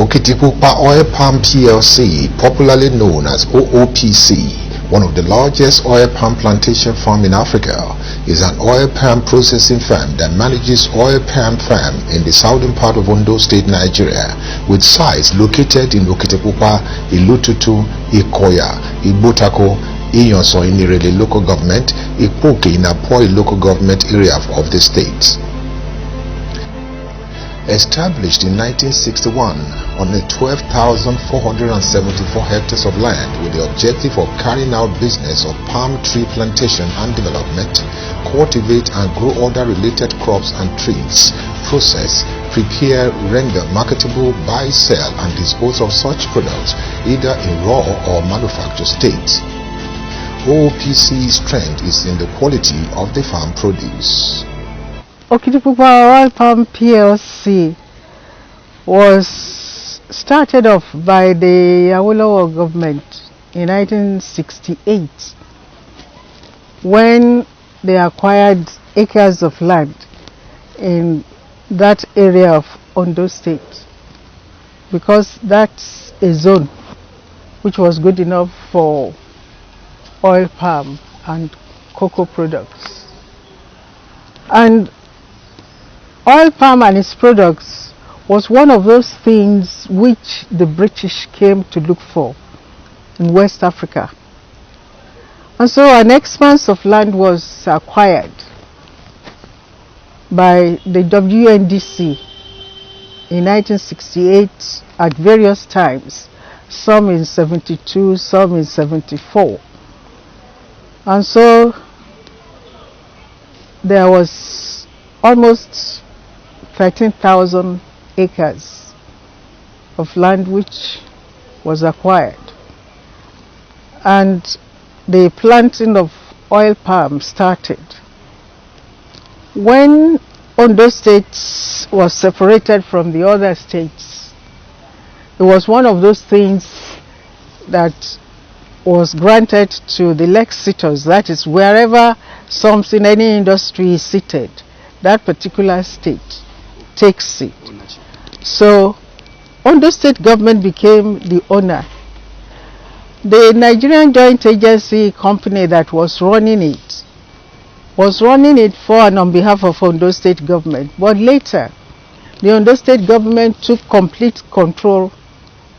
Okitipupa Oil Palm PLC, popularly known as OOPC, one of the largest oil palm plantation farm in Africa, is an oil palm processing firm that manages oil palm farm in the southern part of Ondo State, Nigeria, with sites located in Okitipupa, Ilututu, Ikoya, Ibutako, Iyonso in Irele local government, Ipoke in Apoi local government area of the state. Established in 1961 on a 12,474 hectares of land with the objective of carrying out business of palm tree plantation and development, cultivate and grow other related crops and trees, process, prepare, render marketable, buy, sell and dispose of such products either in raw or manufactured state. OOPC's strength is in the quality of the farm produce. Okitipupa Oil Palm PLC was started off by the Awolowo government in 1968 when they acquired acres of land in that area of Ondo State, because that's a zone which was good enough for oil palm and cocoa products. And oil palm and its products was one of those things which the British came to look for in West Africa. And so an expanse of land was acquired by the WNDC in 1968 at various times, some in 72, some in 74. And so there was almost 13,000 acres of land which was acquired, and the planting of oil palm started. When Ondo State was separated from the other states, it was one of those things that was granted to the legislators, that is, wherever something, any industry is seated, that particular state takes it. So Ondo State government became the owner. The Nigerian Joint Agency company that was running it for and on behalf of Ondo State government, but later the Ondo State government took complete control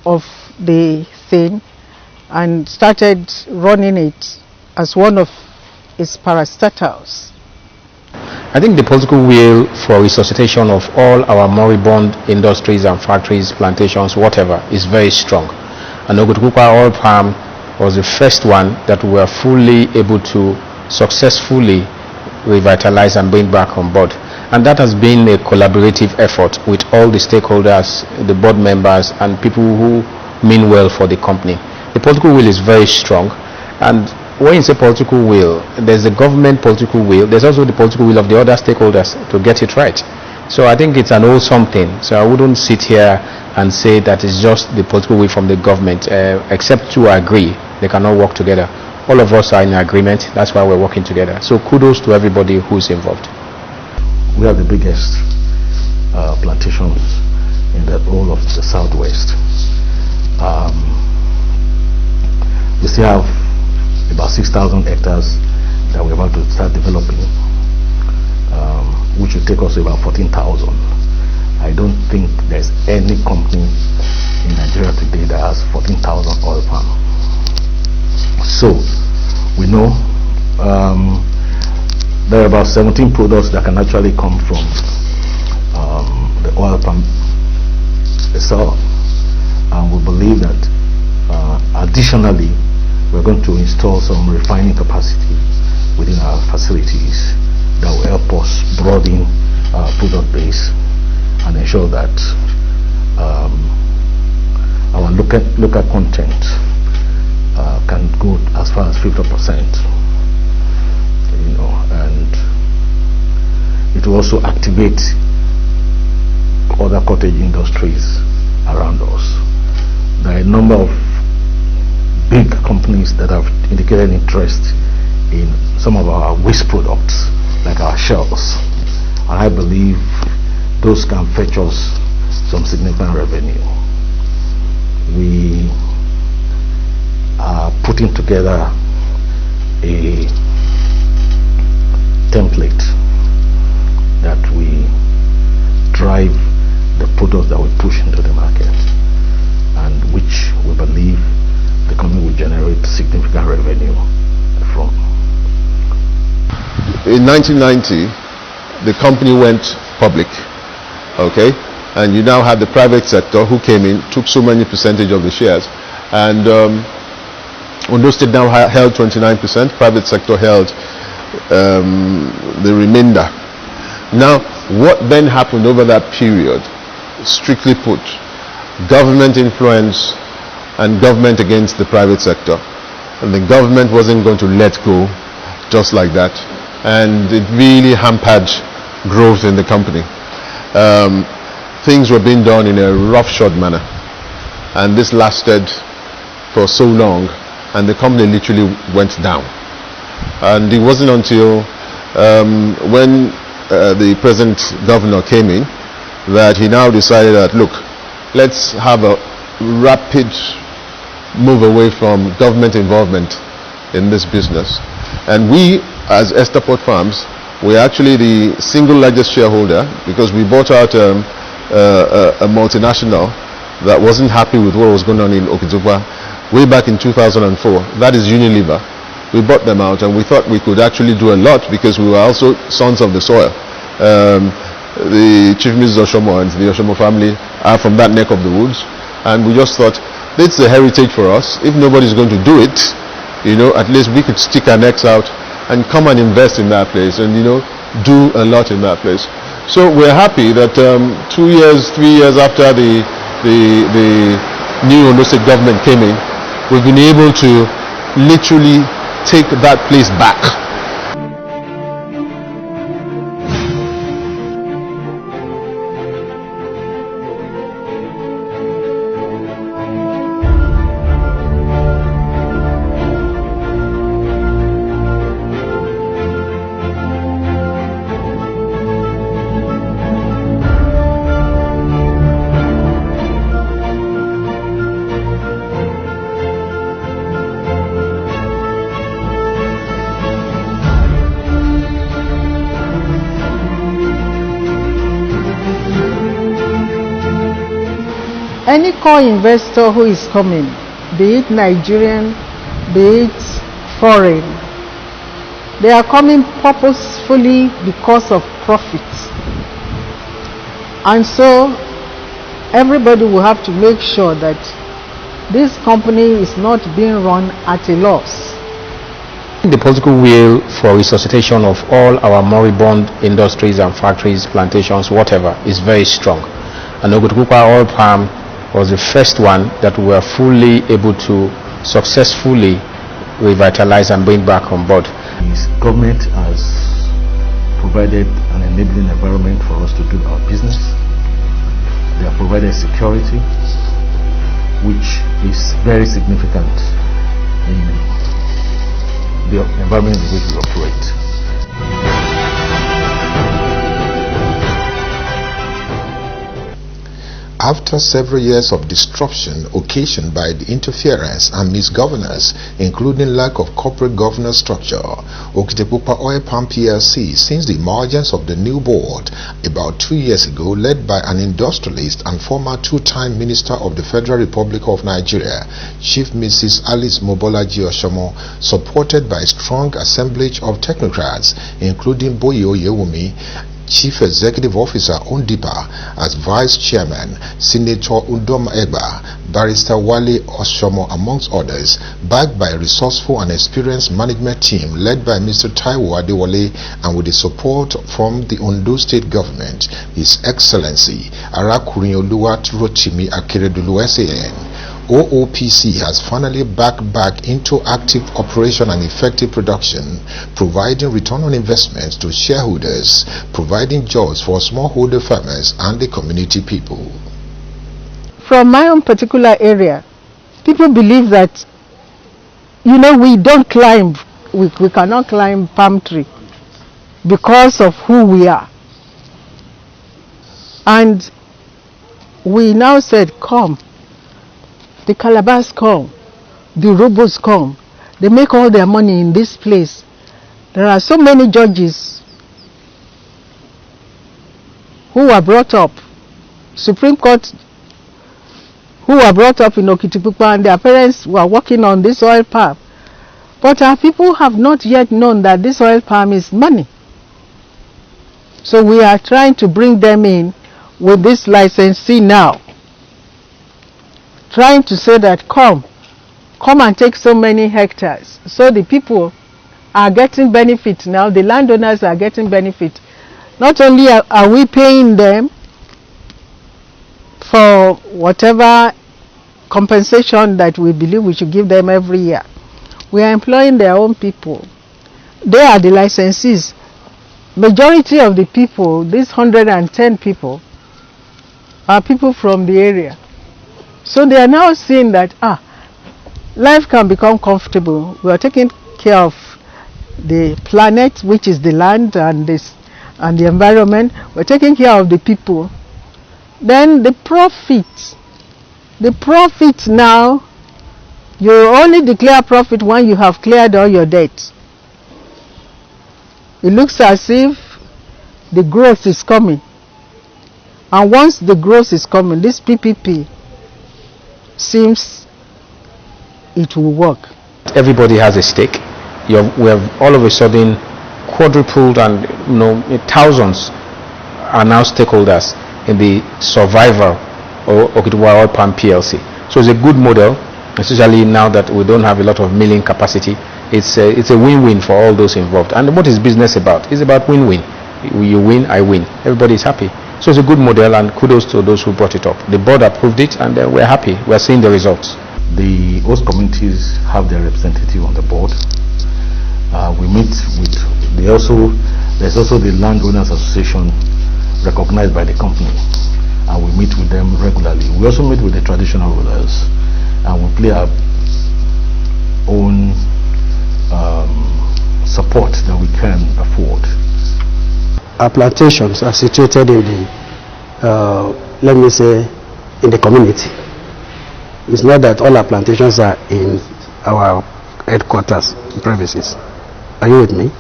of the thing and started running it as one of its parastatals. I think the political will for resuscitation of all our moribund industries and factories, plantations, whatever, is very strong. And Okitipupa Oil Palm was the first one that we were fully able to successfully revitalize and bring back on board. And that has been a collaborative effort with all the stakeholders, the board members, and people who mean well for the company. The political will is very strong, and when you say political will, there's the government political will, there's also the political will of the other stakeholders to get it right. So I think it's an awesome thing. So I wouldn't sit here and say that it's just the political will from the government, except to agree, they cannot work together. All of us are in agreement, that's why we're working together. So kudos to everybody who's involved. We are the biggest plantations in the whole of the southwest. We still have about 6,000 hectares that we're about to start developing, which will take us to about 14,000. I don't think there's any company in Nigeria today that has 14,000 oil palm. So we know there are about 17 products that can actually come from the oil palm itself, and we believe that additionally we're going to install some refining capacity within our facilities that will help us broaden our product base and ensure that our local content can go as far as 50%. You know, and it will also activate other cottage industries around us. There are a number of big companies that have indicated interest in some of our waste products, like our shells, and I believe those can fetch us some significant revenue. we are putting together a template that we drive the products that we push into the market, and which we believe the company will generate significant revenue from. In 1990, the company went public, okay, and you now have the private sector who came in, took so many percentage of the shares, and Ondo State now held 29%, private sector held the remainder. Now, what then happened over that period, strictly put, government influence and government against the private sector, and the government wasn't going to let go just like that, and it really hampered growth in the company. Things were being done in a roughshod manner, and this lasted for so long, and the company literally went down. And it wasn't until when the present governor came in that he now decided that, look, let's have a rapid move away from government involvement in this business. And we, as Estaport Farms, we're actually the single largest shareholder, because we bought out a multinational that wasn't happy with what was going on in Okitiukpa way back in 2004. That is Unilever. We bought them out, and we thought we could actually do a lot because we were also sons of the soil. The Chief Mrs. Oshomo and the Oshomo family are from that neck of the woods, and we just thought, it's a heritage for us. If nobody's going to do it, you know, at least we could stick our necks out and come and invest in that place, and, you know, do a lot in that place. So we're happy that 2 years, 3 years after the new Ondo State government came in, we've been able to literally take that place back. Any core investor who is coming, be it Nigerian, be it foreign, they are coming purposefully because of profits. And so everybody will have to make sure that this company is not being run at a loss. The political will for resuscitation of all our moribund industries and factories, plantations, whatever, is very strong. And Odusola oil palm was the first one that we were fully able to successfully revitalize and bring back on board. The government has provided an enabling environment for us to do our business. They have provided security, which is very significant in the environment in which we operate. After several years of disruption occasioned by the interference and misgovernance, including lack of corporate governance structure, Okitiukpa Oil Palm PLC, since the emergence of the new board about 2 years ago, led by an industrialist and former two-time Minister of the Federal Republic of Nigeria, Chief Mrs. Alice Mobolaji Oshomo, supported by a strong assemblage of technocrats, including Boyo Yewumi, Chief Executive Officer Ondipa as Vice Chairman, Senator Udom Egba, Barrister Wale Oshomo, amongst others, backed by a resourceful and experienced management team led by Mr. Taiwo Adewale, and with the support from the Ondo State Government, His Excellency Arakunrin Oluwatimi Akeredolu SAN. OOPC has finally back into active operation and effective production, providing return on investments to shareholders, providing jobs for smallholder farmers and the community people. From my own particular area, people believe that, you know, we don't climb, we cannot climb palm tree because of who we are. And we now said, come, the Calabas come, the Robos come. They make all their money in this place. There are so many judges who were brought up, Supreme Court, who were brought up in Okitipupa, and their parents were working on this oil palm. But our people have not yet known that this oil palm is money. So we are trying to bring them in with this licensee now. Trying to say that come and take so many hectares. So the people are getting benefit now, the landowners are getting benefit. Not only are we paying them for whatever compensation that we believe we should give them every year, we are employing their own people. They are the licensees. Majority of the people, these 110 people, are people from the area. So they are now seeing that life can become comfortable. We are taking care of the planet, which is the land and the environment. We're taking care of the people. Then the profit now, you only declare profit when you have cleared all your debt. It looks as if the growth is coming. And once the growth is coming, this PPP seems it will work. Everybody has a stake. We have all of a sudden quadrupled, and thousands are now stakeholders in the survival of Okitipupa Oil Palm PLC. So it's a good model, especially now that we don't have a lot of milling capacity. It's a win-win for all those involved. And what is business about? It's about win-win. You win, I win. Everybody is happy. So it's a good model, and kudos to those who brought it up. The board approved it, and we're happy. We're seeing the results. The host communities have their representative on the board. We meet with there's also the Landowners Association recognized by the company, and we meet with them regularly. We also meet with the traditional rulers, and we play our own support that we can afford. Our plantations are situated in the, let me say, in the community. It's not that all our plantations are in our headquarters premises. Are you with me?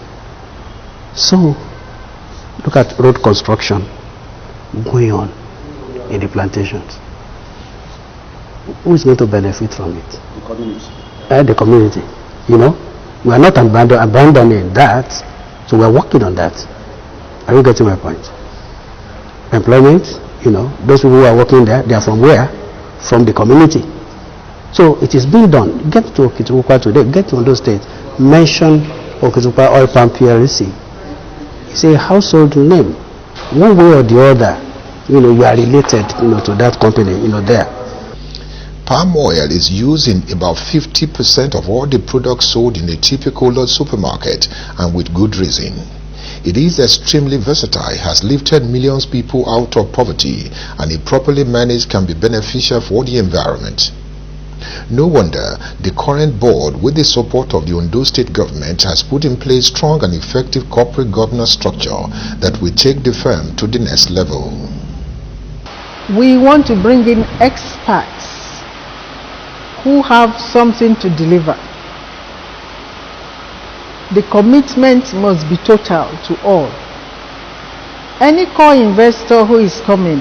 So, look at road construction going on in the plantations. Who is going to benefit from it? The community. The community. We are not abandoning that, so we are working on that. Are you getting my point? Employment, those people who are working there, they are from where? From the community. So it is being done. Get to Okitipupa today, get to Ondo State, mention Okitipupa Oil Palm PLC. It's a household name. One way or the other, you are related, to that company, there. Palm oil is used in about 50% of all the products sold in a typical supermarket, and with good reason. It is extremely versatile, has lifted millions of people out of poverty, and if properly managed can be beneficial for the environment. No wonder the current board, with the support of the Ondo State government, has put in place strong and effective corporate governance structure that will take the firm to the next level. We want to bring in experts who have something to deliver. The commitment must be total to all. Any core investor who is coming,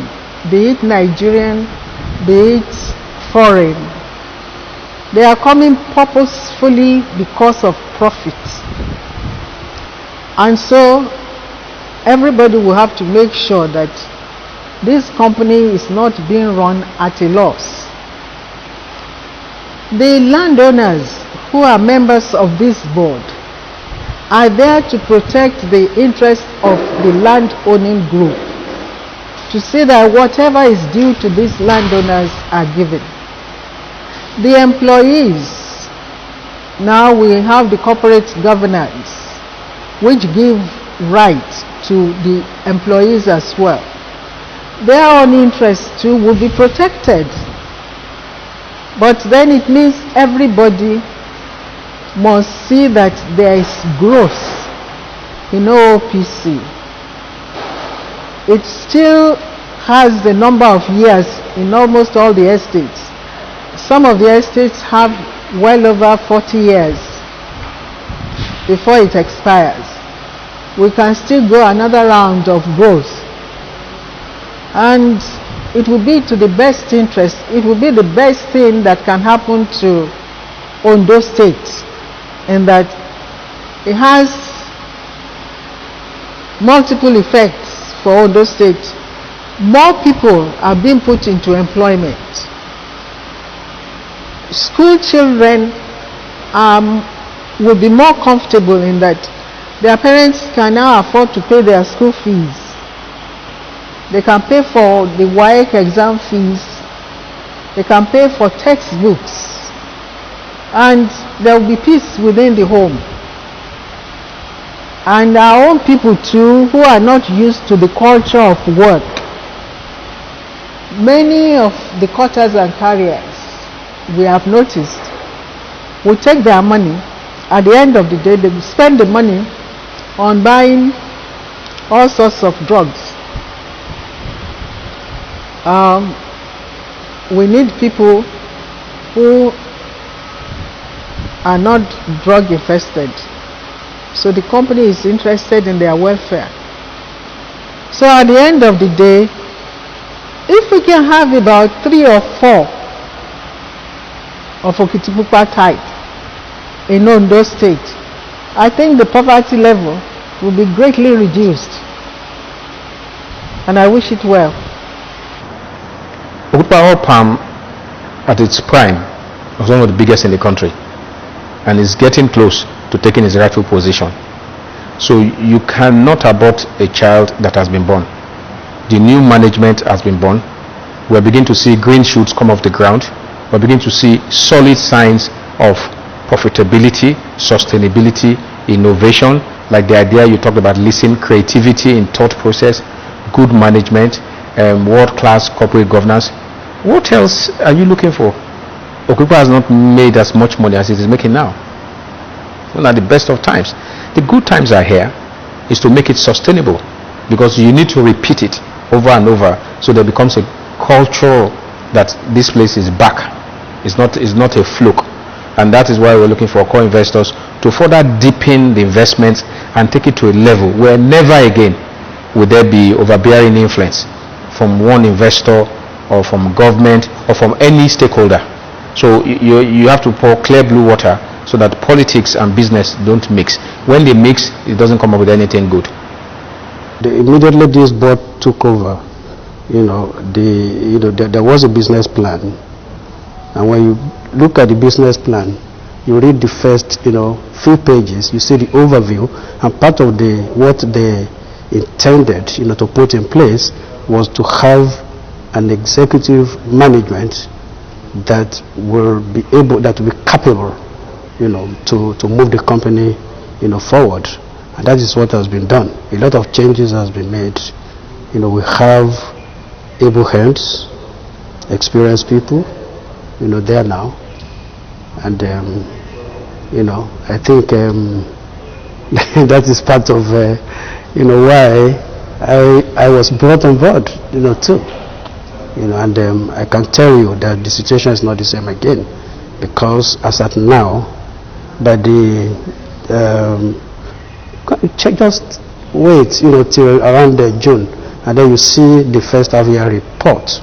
be it Nigerian, be it foreign, they are coming purposefully because of profits. And so everybody will have to make sure that this company is not being run at a loss. The landowners who are members of this board are there to protect the interests of the land-owning group, to see that whatever is due to these landowners are given. The employees, now we have the corporate governance, which give rights to the employees as well. Their own interests too will be protected. But then it means everybody must see that there is growth in OOPPLC. It still has the number of years in almost all the estates some of the estates have well over 40 years before it expires. We can still go another round of growth, and it will be to the best interest, it will be the best thing that can happen to Ondo State, in that it has multiple effects for Ondo State. More people are being put into employment. School children will be more comfortable in that their parents can now afford to pay their school fees. They can pay for the WAEC exam fees. They can pay for textbooks. And there will be peace within the home. And our own people too, who are not used to the culture of work. Many of the cutters and carriers, we have noticed, will take their money. At the end of the day, they will spend the money on buying all sorts of drugs. We need people who are not drug infested. So the company is interested in their welfare. So at the end of the day, if we can have about 3 or 4 of Okitipupa type in Ondo State, I think the poverty level will be greatly reduced. And I wish it well. Okitipupa oil palm at its prime was one of the biggest in the country, and is getting close to taking its rightful position. So you cannot abort a child that has been born. The new management has been born. We're beginning to see green shoots come off the ground. We're beginning to see solid signs of profitability, sustainability, innovation, like the idea you talked about, listening, creativity in thought process, good management, world-class corporate governance. What else are you looking for? Okitipupa has not made as much money as it is making now. Well, at the best of times. The good times are here, is to make it sustainable, because you need to repeat it over and over, so there becomes a culture that this place is back. It's not a fluke. And that is why we're looking for core investors to further deepen the investments and take it to a level where never again will there be overbearing influence from one investor or from government or from any stakeholder. So you have to pour clear blue water so that politics and business don't mix. When they mix, it doesn't come up with anything good. Immediately this board took over, there was a business plan, and when you look at the business plan, you read the first few pages, you see the overview, and part of what they intended to put in place was to have an executive management that will be capable to move the company forward. And that is what has been done. A lot of changes has been made. We have able hands, experienced people there now, and I think that is part of why I was brought on board too, and I can tell you that the situation is not the same again, because as at now, by the just wait till around June, and then you see the first half-year report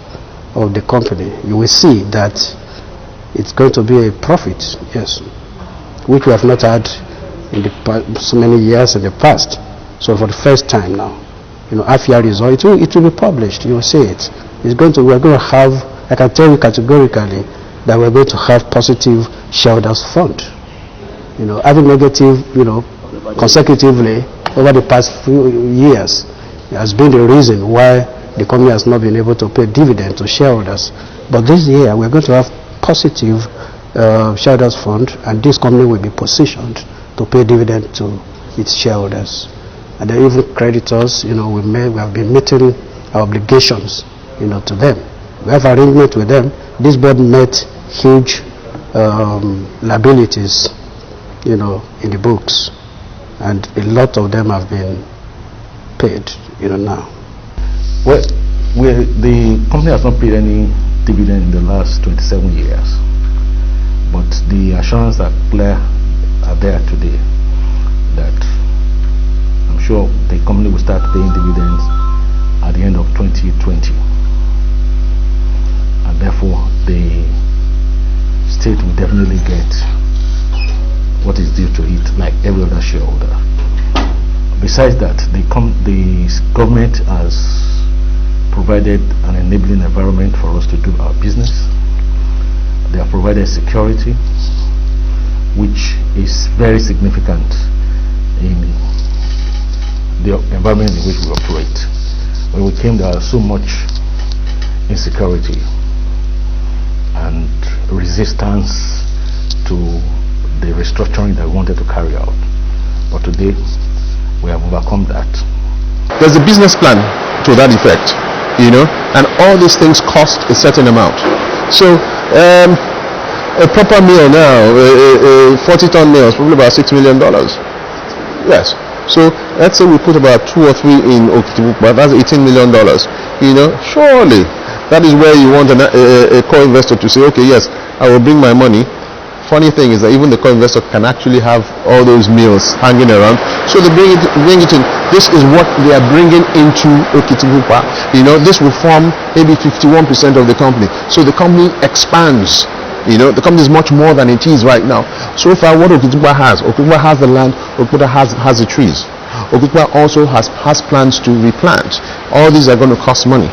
of the company. You will see that it's going to be a profit, yes, which we have not had in so many years in the past. So for the first time now, half-year result, it will be published. You will see it. We're going to have, I can tell you categorically that we're going to have positive shareholders fund. Having negative, consecutively over the past few years has been the reason why the company has not been able to pay dividend to shareholders. But this year we're going to have positive shareholders fund, and this company will be positioned to pay dividend to its shareholders. And then even creditors, we have been meeting our obligations, to them. We have arrangement with them. This board met huge liabilities, in the books, and a lot of them have been paid, now. Well, the company has not paid any dividend in the last 27 years. But the assurance are clear are there today that I'm sure the company will start paying dividends at the end of 2020, and therefore the state will definitely get what is due to it like every other shareholder. Besides that, the government has provided an enabling environment for us to do our business. They have provided security, which is very significant in the environment in which we operate. When we came, there was so much insecurity and resistance to the restructuring that we wanted to carry out. But today, we have overcome that. There's a business plan to that effect, you know, and all these things cost a certain amount. So a proper meal now, a 40-ton meal is probably about $6 million. Yes. So let's say we put about 2 or 3 in Okitipupa, that's $18 million. You know, surely that is where you want a core investor to say, okay, yes, I will bring my money. Funny thing is that even the core investor can actually have all those meals hanging around. So they bring it in. This is what they are bringing into Okitipupa. You know, this will form maybe 51% of the company. So the company expands. You know, the company is much more than it is right now. So far, what Okitipupa has the land, Okitipupa has the trees. Okitipupa also has plans to replant. All these are going to cost money.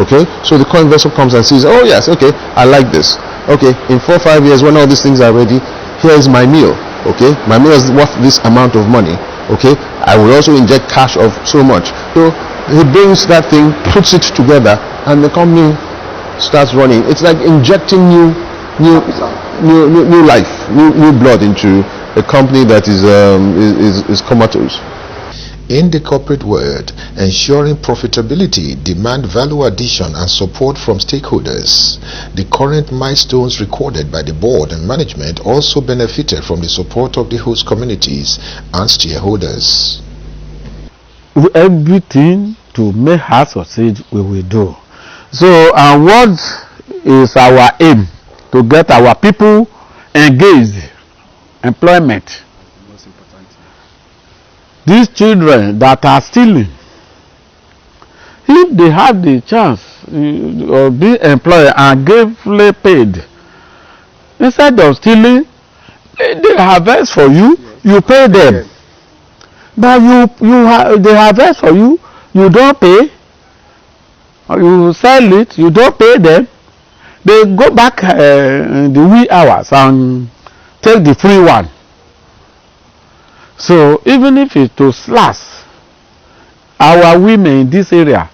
Okay, so the core investor comes and says, oh yes, okay, I like this. Okay, in 4 or 5 years when all these things are ready, here is my meal. Okay, my meal is worth this amount of money. Okay, I will also inject cash of so much. So he brings that thing, puts it together, and the company starts running. It's like injecting new life, new blood into a company that is comatose. In the corporate world, ensuring profitability demand value addition and support from stakeholders. The current milestones recorded by the board and management also benefited from the support of the host communities and stakeholders. Everything to make her succeed we will do. So what is our aim? To get our people engaged, employment. These children that are stealing, if they have the chance of being employed and gainfully paid, instead of stealing, they harvest for you, you pay them. But they harvest for you, you don't pay, or you sell it, you don't pay them. They go back in the wee hours and take the free one. So even if it's to slash, our women in this area,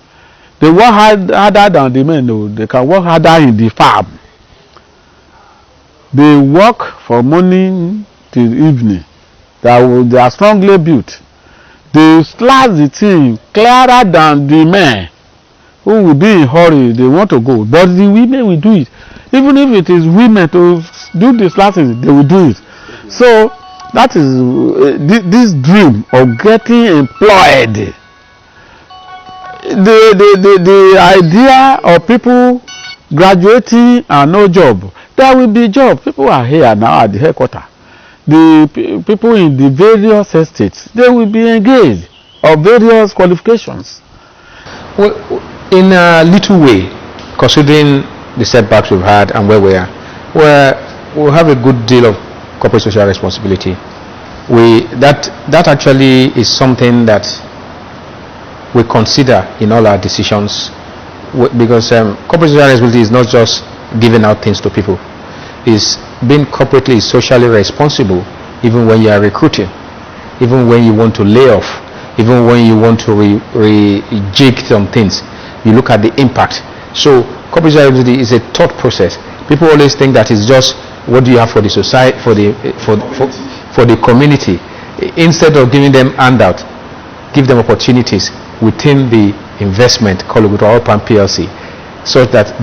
they work harder than the men. No, they can work harder in the farm. They work from morning till evening. They are strongly built. They slash the thing clearer than the men who will be in hurry. They want to go, but the women will do it. Even if it is women to do the slashing, they will do it. So that is this dream of getting employed. The idea of people graduating and no job, there will be job. People are here now at the headquarters. The people in the various estates, they will be engaged of various qualifications. Well, in a little way, considering the setbacks we've had and where we are, we'll have a good deal of corporate social responsibility. That actually is something that we consider in all our decisions, because corporate social responsibility is not just giving out things to people. It's being corporately socially responsible, even when you are recruiting, even when you want to lay off, even when you want to rejig some things. You look at the impact. So corporate social responsibility is a thought process. People always think that it's just what do you have for the society, for the community. Instead of giving them handout, give them opportunities within the investment called OOPPLC, so that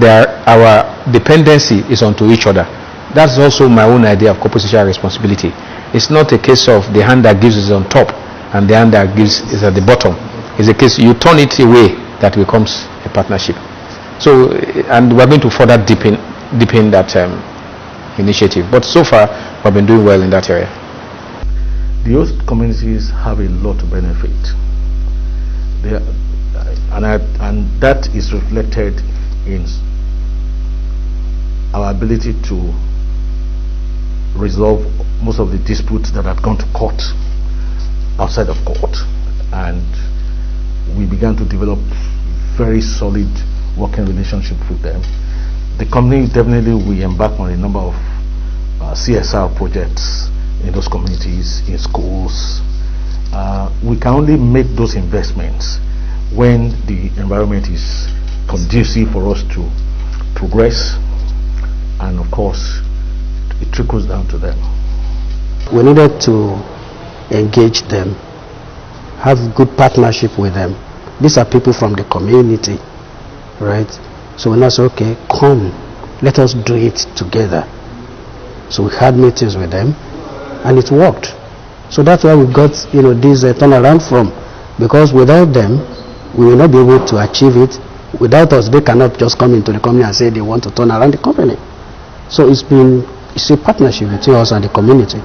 our dependency is onto each other. That's also my own idea of corporate social responsibility. It's not a case of the hand that gives is on top and the hand that gives is at the bottom. It's a case you turn it away that becomes a partnership. So, and we're going to further deepen that initiative. But so far, we've been doing well in that area. The host communities have a lot to benefit. And that is reflected in our ability to resolve most of the disputes that had gone to court outside of court, and we began to develop very solid working relationship with them. The company definitely will embark on a number of CSR projects in those communities, in schools. We can only make those investments when the environment is conducive for us to progress, and of course it trickles down to them. We needed to engage them, have good partnership with them. These are people from the community, right? So when I said, okay, come, let us do it together. So we had meetings with them, and it worked. So that's why we got, this turnaround from, because without them, we will not be able to achieve it. Without us, they cannot just come into the company and say they want to turn around the company. So it's a partnership between us and the community.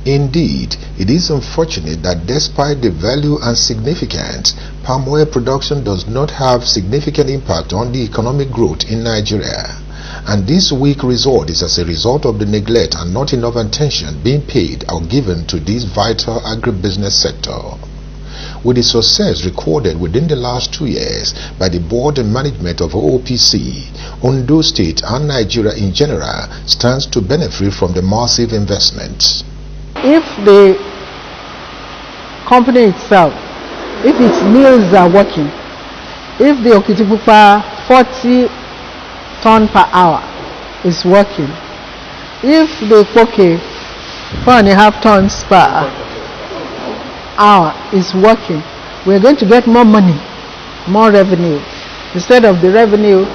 Indeed, it is unfortunate that despite the value and significance, palm oil production does not have significant impact on the economic growth in Nigeria. And this weak result is as a result of the neglect and not enough attention being paid or given to this vital agribusiness sector. With the success recorded within the last 2 years by the board and management of OOPPLC, Ondo State and Nigeria in general stands to benefit from the massive investment. If the company itself, if its mills are working, if the Okitipupa 40 ton per hour is working, if the Poke 4.5 tons per hour is working, we're going to get more money, more revenue, instead of the revenue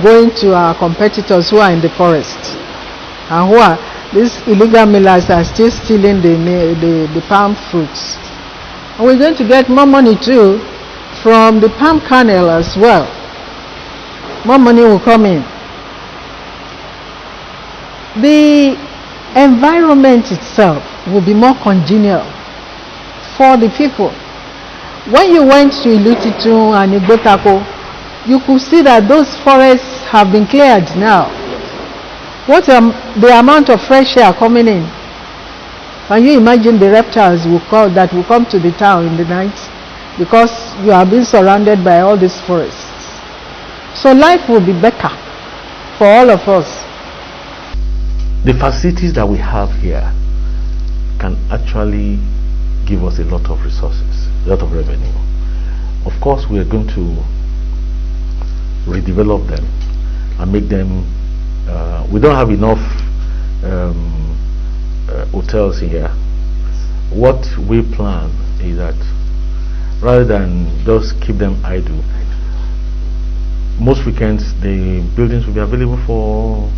going to our competitors who are in the forest and who are, these illegal millers are still stealing the palm fruits. And we're going to get more money too from the palm kernel as well. More money will come in. The environment itself will be more congenial for the people. When you went to Ilutitu and Igbotako, you could see that those forests have been cleared now. What the amount of fresh air coming in? Can you imagine the reptiles that will come to the town in the night because you are being surrounded by all these forests? So life will be better for all of us. The facilities that we have here can actually give us a lot of resources, a lot of revenue. Of course, we are going to redevelop them and make them. We don't have enough hotels here. What we plan is that rather than just keep them idle, most weekends the buildings will be available for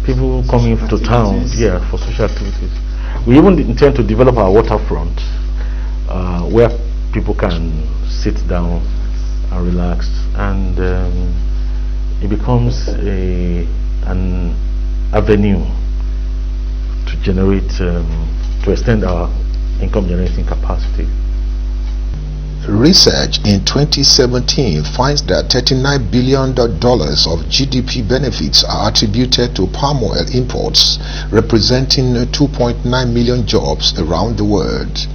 people coming to town, for social activities. We even intend to develop our waterfront where people can sit down and relax, and it becomes an avenue to generate, to extend our income generating capacity. Research in 2017 finds that $39 billion of GDP benefits are attributed to palm oil imports, representing 2.9 million jobs around the world.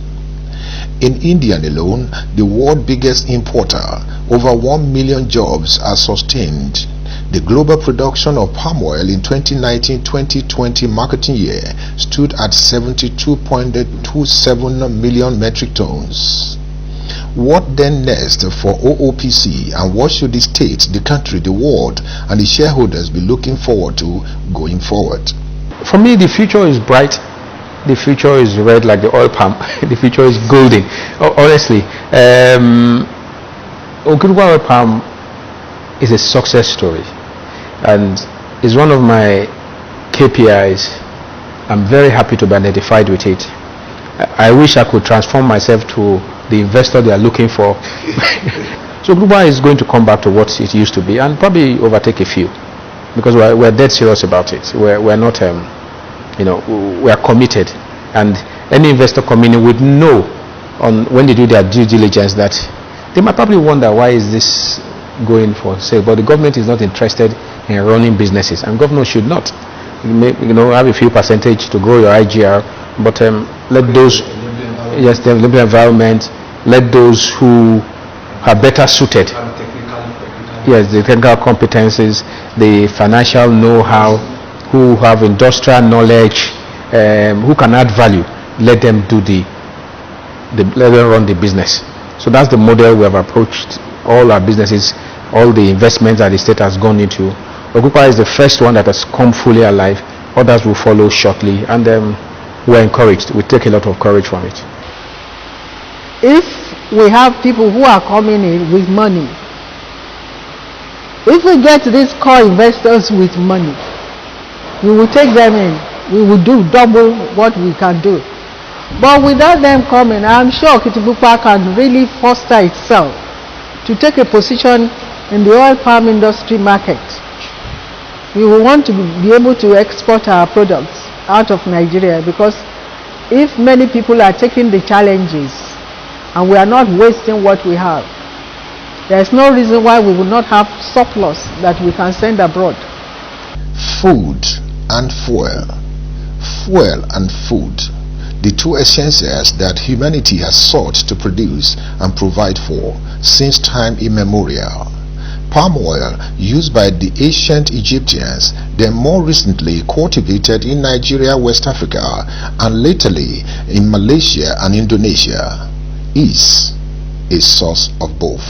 In India alone, the world's biggest importer, over 1 million jobs are sustained. The global production of palm oil in 2019-2020 marketing year stood at 72.27 million metric tons. What then next for OOPC, and what should the state, the country, the world, and the shareholders be looking forward to going forward? For me, the future is bright. The future is red like the oil palm. The future is golden. Honestly, Odusola oil palm is a success story, and is one of my KPIs. I'm very happy to be identified with it. I wish I could transform myself to the investor they are looking for. So Odusola is going to come back to what it used to be and probably overtake a few. because we're dead serious about it. We're not, we are committed, and any investor coming in would know on when they do their due diligence that they might probably wonder why is this going for sale, but the government is not interested in running businesses, and government should not. Have a few percentage to grow your IGR, but let those, yes, the environment, let those who are better suited, yes, the technical competencies, the financial know-how, who have industrial knowledge, who can add value, let them do let them run the business. So that's the model we have approached all our businesses, all the investments that the state has gone into. Odusola is the first one that has come fully alive. Others will follow shortly, and we're encouraged. We take a lot of courage from it. If we have people who are coming in with money, if we get these core investors with money, we will take them in. We will do double what we can do. But without them coming, I'm sure Kitipupa can really foster itself to take a position in the oil palm industry market. We will want to be able to export our products out of Nigeria, because if many people are taking the challenges and we are not wasting what we have, there is no reason why we will not have surplus that we can send abroad. Food and fuel. Fuel and food. The two essentials that humanity has sought to produce and provide for since time immemorial. Palm oil, used by the ancient Egyptians, then more recently cultivated in Nigeria, West Africa, and latterly in Malaysia and Indonesia, is a source of both.